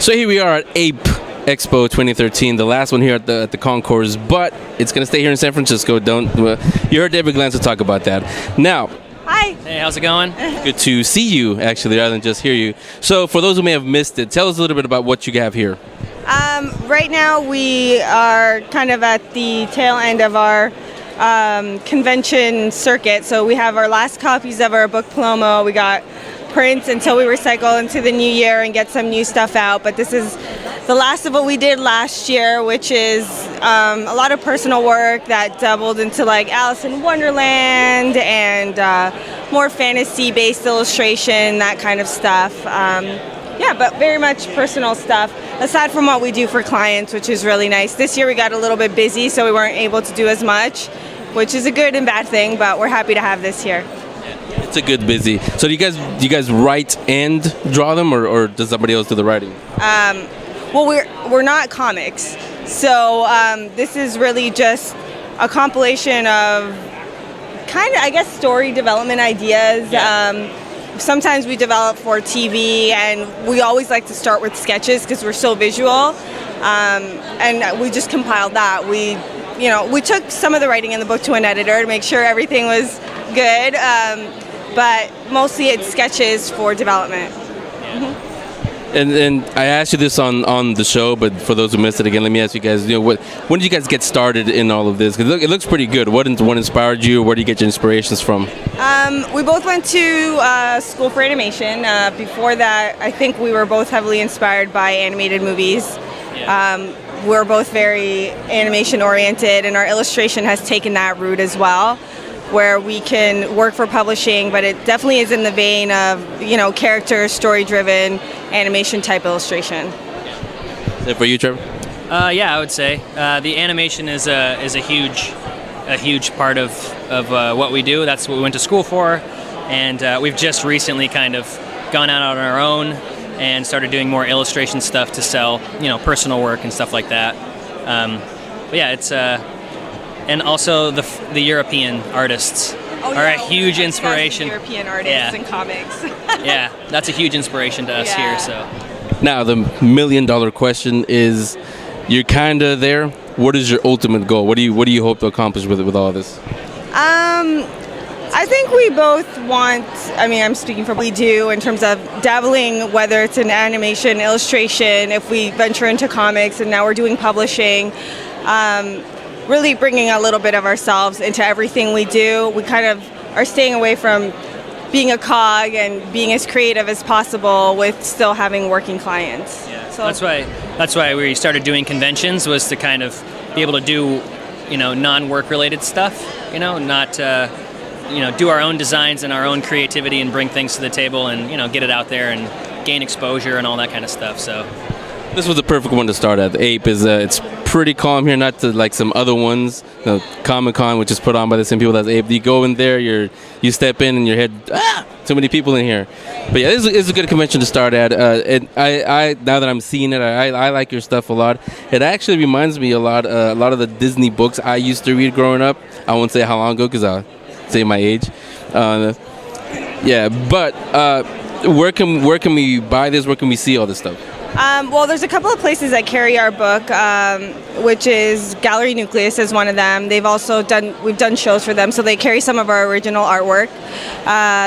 So here we are at APE Expo 2013, the last one here at the concourse, but it's going to stay here in San Francisco. You heard David Glantz talk about that. Now, hi. Hey, how's it going? Good to see you, actually, rather than just hear you. So for those who may have missed it, tell us a little bit about what you have here. Right now we are kind of at the tail end of our convention circuit. So we have our last copies of our book promo. We got prints until we recycle into the new year and get some new stuff out. But this is the last of what we did last year, which is a lot of personal work that doubled into like Alice in Wonderland and more fantasy-based illustration, that kind of stuff. Yeah, but very much personal stuff, aside from what we do for clients, which is really nice. This year we got a little bit busy, so we weren't able to do as much, which is a good and bad thing, but we're happy to have this here. It's a good busy. So do you guys write and draw them, or does somebody else do the writing? Well, we're not comics, so this is really just a compilation of kind of, I guess, story development ideas. Yeah. Sometimes we develop for TV, and we always like to start with sketches because we're so visual. And we just compiled that. We took some of the writing in the book to an editor to make sure everything was good, but mostly it's sketches for development. Yeah. And I asked you this on the show, but for those who missed it again, let me ask you guys: when did you guys get started in all of this? Because it looks pretty good. What inspired you? Where do you get your inspirations from? We both went to school for animation. Before that, I think we were both heavily inspired by animated movies. Yeah. We're both very animation oriented, and our illustration has taken that route as well, where we can work for publishing, but it definitely is in the vein of, character, story-driven, animation-type illustration. Is that for you, Trevor? Yeah, I would say the animation is a huge part of what we do. That's what we went to school for, and we've just recently kind of gone out on our own and started doing more illustration stuff to sell, personal work and stuff like that. But yeah, it's. And also the European artists are a huge inspiration. European artists and comics. Yeah, that's a huge inspiration to us here. So now the $1 million question is, you're kind of there. What is your ultimate goal? What do you hope to accomplish with all of this? I think we both want. I'm speaking for what we do in terms of dabbling, whether it's in animation, illustration. If we venture into comics, and now we're doing publishing. Really bringing a little bit of ourselves into everything we do. We kind of are staying away from being a cog and being as creative as possible with still having working clients. Yeah, so that's why we started doing conventions, was to kind of be able to do, non-work related stuff. Not do our own designs and our own creativity and bring things to the table and get it out there and gain exposure and all that kind of stuff. So this was the perfect one to start at. The APE is it's pretty calm here, not to like some other ones. Comic-Con, which is put on by the same people as APE. You go in there, you step in, and your head, too many people in here. But yeah, this is a good convention to start at. I now that I'm seeing it, I like your stuff a lot. It actually reminds me a lot of the Disney books I used to read growing up. I won't say how long ago because I'll say my age. Yeah, but where can we buy this? Where can we see all this stuff? Well, there's a couple of places that carry our book, which is Gallery Nucleus is one of them. We've done shows for them, so they carry some of our original artwork.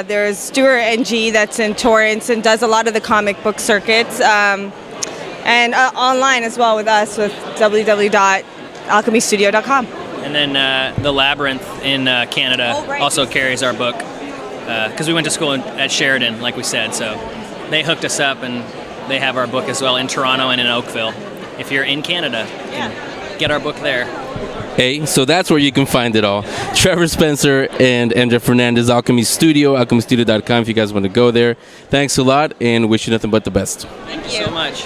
There's Stuart NG that's in Torrance and does a lot of the comic book circuits, and online as well with us with www.alkemystudio.com. And then the Labyrinth in Canada also carries our book, because we went to school at Sheridan, like we said, so they hooked us up and they have our book as well in Toronto and in Oakville. If you're in Canada, you can get our book there. Hey, so that's where you can find it all. Trevor Spencer and Andrea Fernandez, Alkemy Studio, alkemystudio.com if you guys want to go there. Thanks a lot, and wish you nothing but the best. Thank you so much.